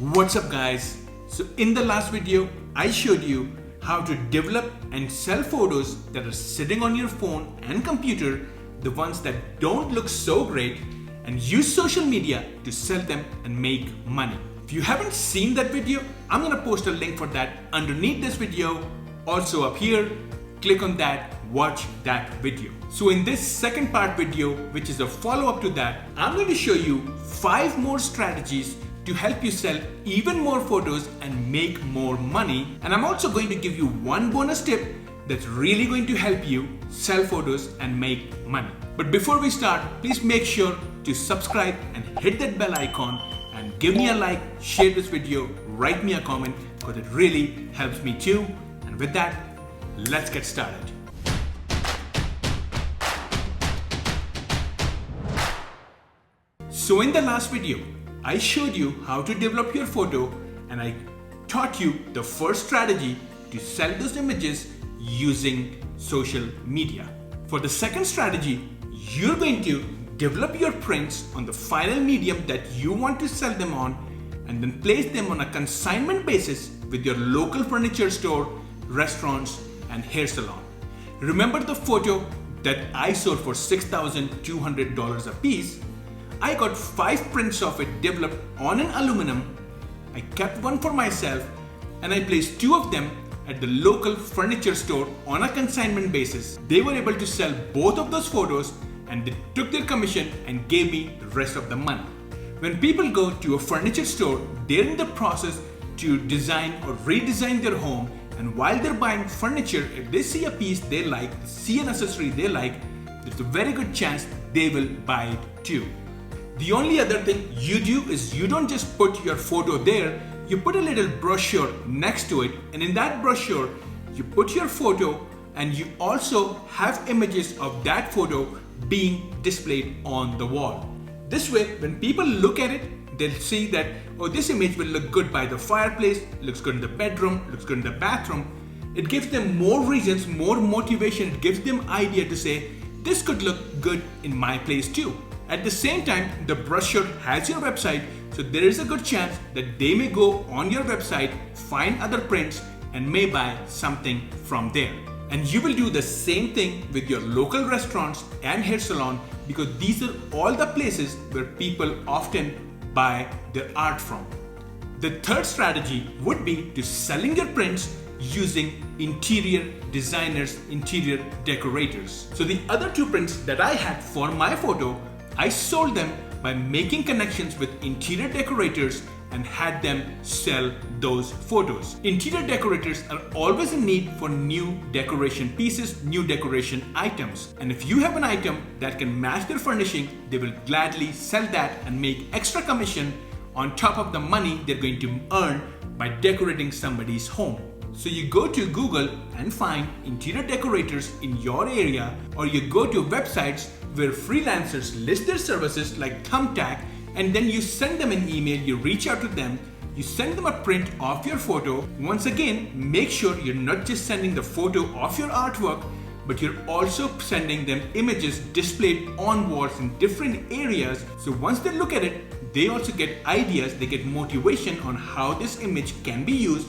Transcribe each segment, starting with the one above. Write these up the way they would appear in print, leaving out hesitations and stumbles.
What's up guys? So in the last video, I showed you how to develop and sell photos that are sitting on your phone and computer, the ones that don't look so great, and use social media to sell them and make money. If you haven't seen that video, I'm gonna post a link for that underneath this video. Also up here, click on that, watch that video. So in this second part video, which is a follow-up to that, I'm going to show you 5 more strategies to help you sell even more photos and make more money. And I'm also going to give you one bonus tip that's really going to help you sell photos and make money. But before we start, please make sure to subscribe and hit that bell icon and give me a like, share this video, write me a comment because it really helps me too. And with that, let's get started. So in the last video, I showed you how to develop your photo and I taught you the first strategy to sell those images using social media. For the second strategy, you're going to develop your prints on the final medium that you want to sell them on and then place them on a consignment basis with your local furniture store, restaurants, and hair salon. Remember the photo that I sold for $6,200 a piece? I got 5 prints of it developed on an aluminum. I kept one for myself and I placed 2 of them at the local furniture store on a consignment basis. They were able to sell both of those photos and they took their commission and gave me the rest of the money. When people go to a furniture store, they're in the process to design or redesign their home, and while they're buying furniture, if they see a piece they like, see an accessory they like, there's a very good chance they will buy it too. The only other thing you do is you don't just put your photo there, you put a little brochure next to it, and in that brochure you put your photo and you also have images of that photo being displayed on the wall. This way, when people look at it, they'll see that, oh, this image will look good by the fireplace, looks good in the bedroom, looks good in the bathroom. It gives them more reasons, more motivation, it gives them idea to say, this could look good in my place too. At the same time, the brochure has your website, so there is a good chance that they may go on your website, find other prints, and may buy something from there. And you will do the same thing with your local restaurants and hair salon because these are all the places where people often buy their art from. The third strategy would be to selling your prints using interior designers, interior decorators. So the other 2 prints that I had for my photo, I sold them by making connections with interior decorators and had them sell those photos. Interior decorators are always in need for new decoration pieces, new decoration items. And if you have an item that can match their furnishing, they will gladly sell that and make extra commission on top of the money they're going to earn by decorating somebody's home. So you go to Google and find interior decorators in your area, or you go to websites where freelancers list their services like Thumbtack, and then you send them an email, you reach out to them, you send them a print of your photo. Once again, make sure you're not just sending the photo of your artwork, but you're also sending them images displayed on walls in different areas. So once they look at it, they also get ideas, they get motivation on how this image can be used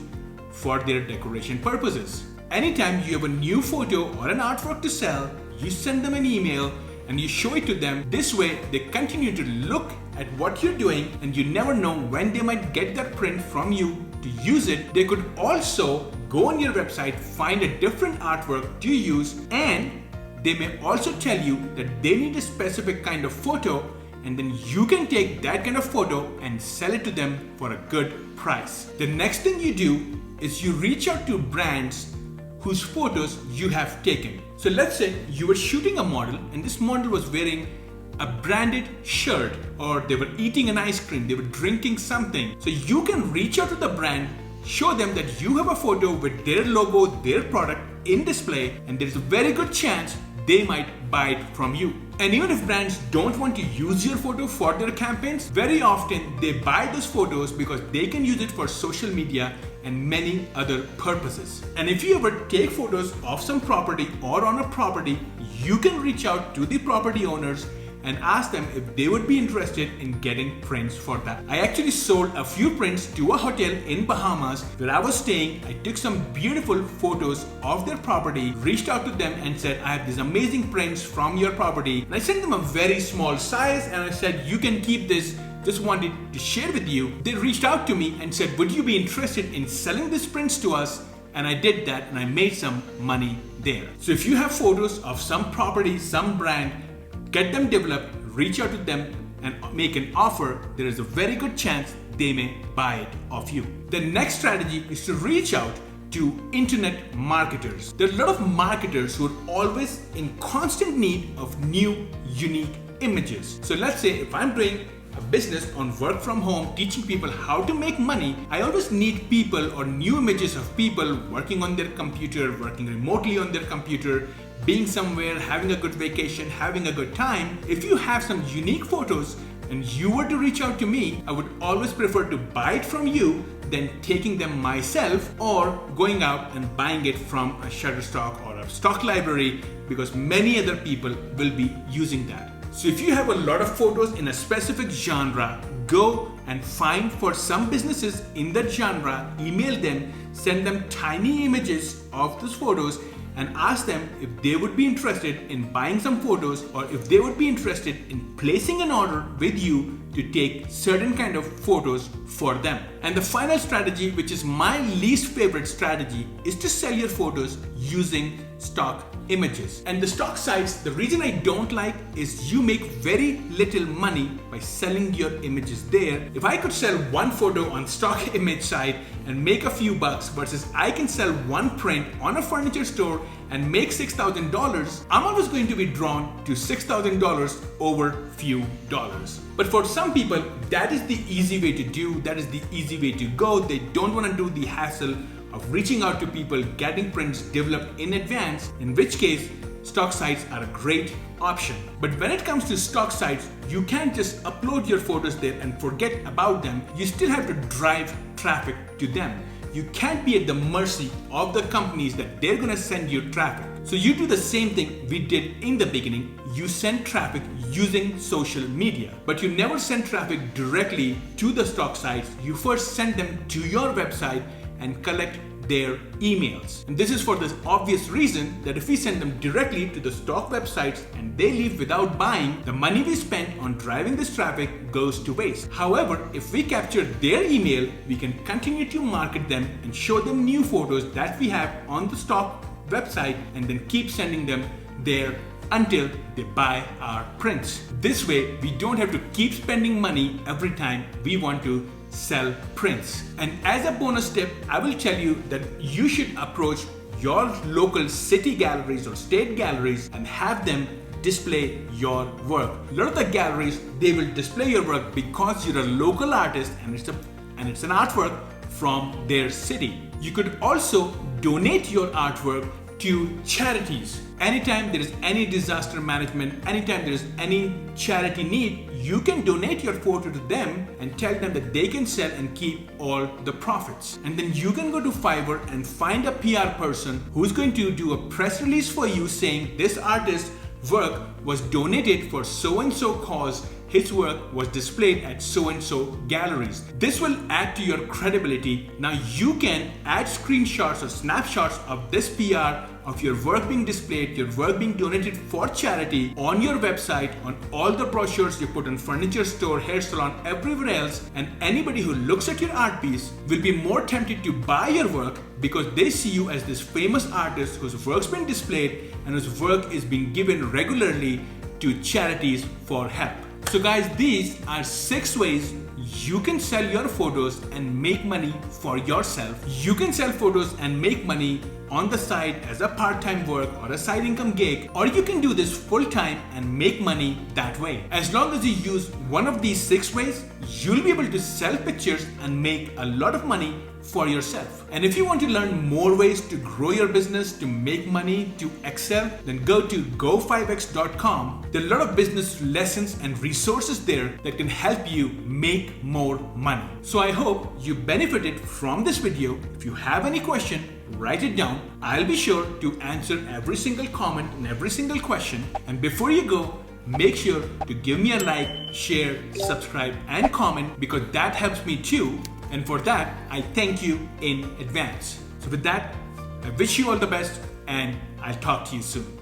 for their decoration purposes. Anytime you have a new photo or an artwork to sell, you send them an email and you show it to them. This way, they continue to look at what you're doing and you never know when they might get that print from you to use it. They could also go on your website, find a different artwork to use, and they may also tell you that they need a specific kind of photo, and then you can take that kind of photo and sell it to them for a good price. The next thing you do is you reach out to brands whose photos you have taken. So let's say you were shooting a model and this model was wearing a branded shirt, or they were eating an ice cream, they were drinking something. So you can reach out to the brand, show them that you have a photo with their logo, their product in display, and there's a very good chance they might buy it from you. And even if brands don't want to use your photo for their campaigns, very often they buy those photos because they can use it for social media and many other purposes. And if you ever take photos of some property or on a property, you can reach out to the property owners and asked them if they would be interested in getting prints for that. I actually sold a few prints to a hotel in Bahamas where I was staying. I took some beautiful photos of their property, reached out to them and said, I have these amazing prints from your property. And I sent them a very small size and I said, you can keep this. Just wanted to share with you. They reached out to me and said, would you be interested in selling these prints to us? And I did that and I made some money there. So if you have photos of some property, some brand, get them developed, reach out to them and make an offer. There is a very good chance they may buy it off you. The next strategy is to reach out to internet marketers. There are a lot of marketers who are always in constant need of new, unique images. So let's say if I'm doing a business on work from home, teaching people how to make money, I always need people or new images of people working on their computer, working remotely on their computer, being somewhere, having a good vacation, having a good time. If you have some unique photos and you were to reach out to me, I would always prefer to buy it from you than taking them myself or going out and buying it from a Shutterstock or a stock library, because many other people will be using that. So if you have a lot of photos in a specific genre, go and find for some businesses in that genre, email them, send them tiny images of those photos and ask them if they would be interested in buying some photos or if they would be interested in placing an order with you to take certain kind of photos for them. And the final strategy, which is my least favorite strategy, is to sell your photos using stock images. And the stock sites, the reason I don't like is you make very little money by selling your images there. If I could sell one photo on stock image site and make a few bucks versus I can sell one print on a furniture store and make $6,000, I'm always going to be drawn to $6,000 over few dollars. But for some people, that is the easy way to do, that is the easy way to go. They don't want to do the hassle of reaching out to people, getting prints developed in advance, in which case stock sites are a great option. But when it comes to stock sites, you can't just upload your photos there and forget about them. You still have to drive traffic to them. You can't be at the mercy of the companies that they're gonna send you traffic. So you do the same thing we did in the beginning. You send traffic using social media, but you never send traffic directly to the stock sites. You first send them to your website and collect their emails. And this is for the obvious reason that if we send them directly to the stock websites and they leave without buying, the money we spent on driving this traffic goes to waste. However, if we capture their email, we can continue to market them and show them new photos that we have on the stock website and then keep sending them there until they buy our prints. This way, we don't have to keep spending money every time we want to sell prints. And as a bonus tip, I will tell you that you should approach your local city galleries or state galleries and have them display your work. A lot of the galleries, they will display your work because you're a local artist and it's an artwork from their city. You could also donate your artwork to charities. Anytime there is any disaster management, anytime there is any charity need, you can donate your photo to them and tell them that they can sell and keep all the profits. And then you can go to Fiverr and find a PR person who's going to do a press release for you saying this artist's work was donated for so-and-so cause. His work was displayed at so-and-so galleries. This will add to your credibility. Now you can add screenshots or snapshots of this PR of your work being displayed, your work being donated for charity on your website, on all the brochures you put on furniture store, hair salon, everywhere else, and anybody who looks at your art piece will be more tempted to buy your work because they see you as this famous artist whose work's been displayed and whose work is being given regularly to charities for help. So guys, these are 6 ways you can sell your photos and make money for yourself. You can sell photos and make money on the side as a part-time work or a side income gig, or you can do this full-time and make money that way. As long as you use one of these 6 ways, you'll be able to sell pictures and make a lot of money for yourself. And if you want to learn more ways to grow your business, to make money, to excel, then go to go5x.com. There are a lot of business lessons and resources there that can help you make more money. So I hope you benefited from this video. If you have any question, write it down. I'll be sure to answer every single comment and every single question. And before you go, make sure to give me a like, share, subscribe, and comment because that helps me too. And for that, I thank you in advance. So with that, I wish you all the best and I'll talk to you soon.